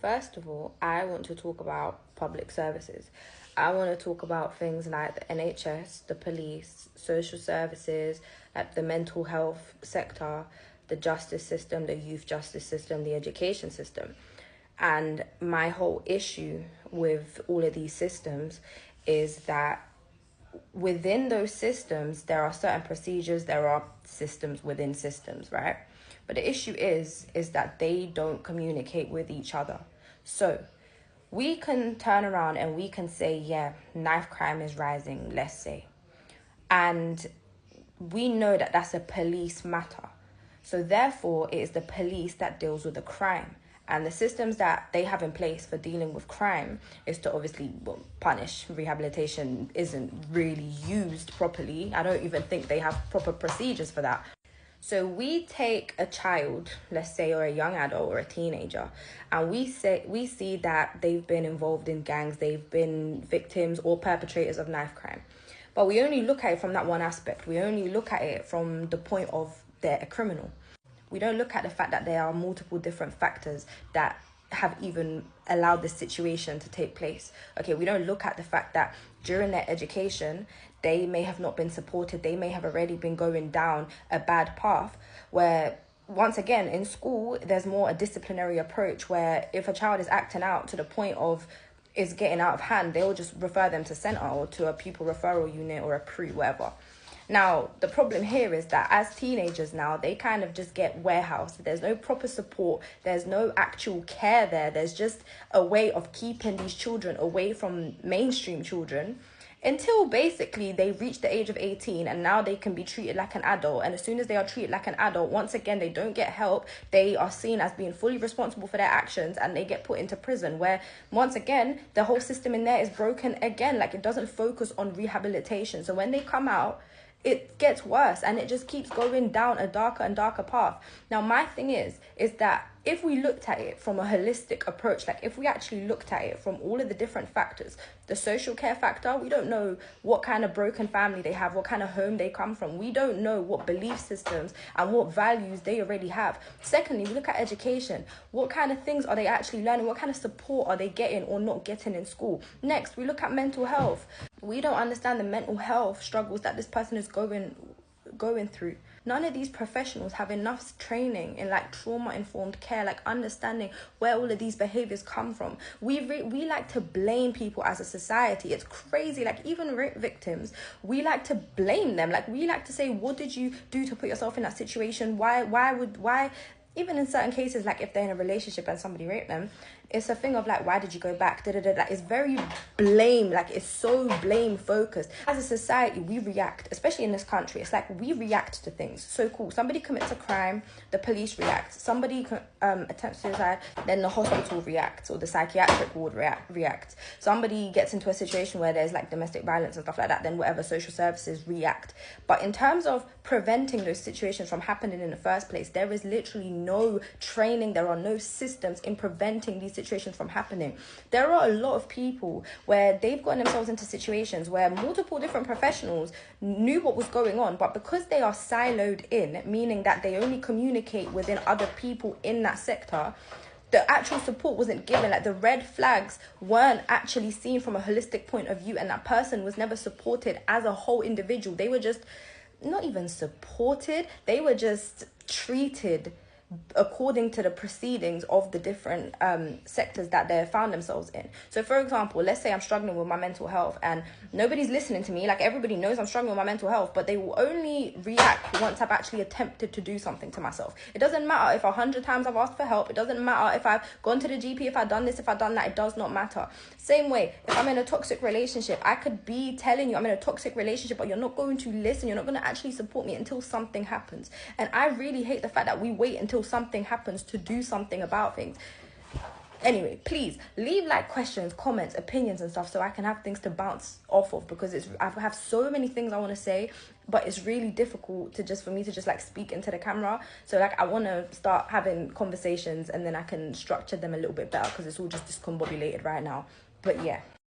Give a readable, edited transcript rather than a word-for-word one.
First of all, I want to talk about public services. I want to talk about things like the NHS, the police, social services, like the mental health sector, the justice system, the youth justice system, the education system. And my whole issue with all of these systems is that within those systems, there are certain procedures, there are systems within systems, right? But the issue is that they don't communicate with each other. So we can turn around and we can say, yeah, knife crime is rising, let's say. And we know that that's a police matter. So therefore, it is the police that deals with the crime. And the systems that they have in place for dealing with crime is to obviously punish. Rehabilitation isn't really used properly. I don't even think they have proper procedures for that. So we take a child, let's say, or a young adult or a teenager, and we see that they've been involved in gangs, they've been victims or perpetrators of knife crime. But we only look at it from that one aspect. We only look at it from the point of they're a criminal. We don't look at the fact that there are multiple different factors that have even allowed this situation to take place. Okay, we don't look at the fact that during their education, they may have not been supported. They may have already been going down a bad path where, once again, in school, there's more a disciplinary approach where if a child is acting out to the point of is getting out of hand, they'll just refer them to centre or to a pupil referral unit or a PRU, whatever. Now, the problem here is that as teenagers now, they kind of just get warehoused. There's no proper support. There's no actual care there. There's just a way of keeping these children away from mainstream children until basically they reach the age of 18 and now they can be treated like an adult. And as soon as they are treated like an adult, once again, they don't get help. They are seen as being fully responsible for their actions and they get put into prison where, once again, the whole system in there is broken again. Like, it doesn't focus on rehabilitation. So when they come out, it gets worse and it just keeps going down a darker and darker path. Now, my thing is that if we looked at it from a holistic approach, like if we actually looked at it from all of the different factors, the social care factor, we don't know what kind of broken family they have, what kind of home they come from. We don't know what belief systems and what values they already have. Secondly, we look at education. What kind of things are they actually learning? What kind of support are they getting or not getting in school? Next, we look at mental health. We don't understand the mental health struggles that this person is going through. None of these professionals have enough training in like trauma-informed care, like understanding where all of these behaviors come from. We like to blame people as a society. It's crazy. Like, even rape victims, we like to blame them. Like, we like to say, what did you do to put yourself in that situation? Why? Even in certain cases, like if they're in a relationship and somebody raped them, it's a thing of like, why did you go back? Like, it's very blame, like it's so blame focused. As a society, we react, especially in this country. It's like we react to things. So cool. Somebody commits a crime, the police react. Somebody attempts suicide, then the hospital reacts or the psychiatric ward reacts. Somebody gets into a situation where there's like domestic violence and stuff like that, then whatever, social services react. But in terms of preventing those situations from happening in the first place, there is literally no training. There are no systems in preventing these situations from happening. There are a lot of people where they've gotten themselves into situations where multiple different professionals knew what was going on, but because they are siloed in, meaning that they only communicate within other people in that sector, the actual support wasn't given. Like, the red flags weren't actually seen from a holistic point of view, and that person was never supported as a whole individual. They were just not even supported, they were just treated according to the proceedings of the different sectors that they found themselves in. So for example, let's say I'm struggling with my mental health and nobody's listening to me. Like, everybody knows I'm struggling with my mental health, but they will only react once I've actually attempted to do something to myself. It doesn't matter if 100 times I've asked for help. It doesn't matter if I've gone to the GP, if I've done this, if I've done that. It does not matter. Same way, if I'm in a toxic relationship, I could be telling you I'm in a toxic relationship, but you're not going to listen. You're not going to actually support me until something happens. And I really hate the fact that we wait until something happens to do something about things. Anyway, please leave like questions, comments, opinions and stuff so I can have things to bounce off of, because I have so many things I want to say, but it's really difficult for me to just like speak into the camera. So like, I want to start having conversations and then I can structure them a little bit better, because it's all just discombobulated right now. But yeah.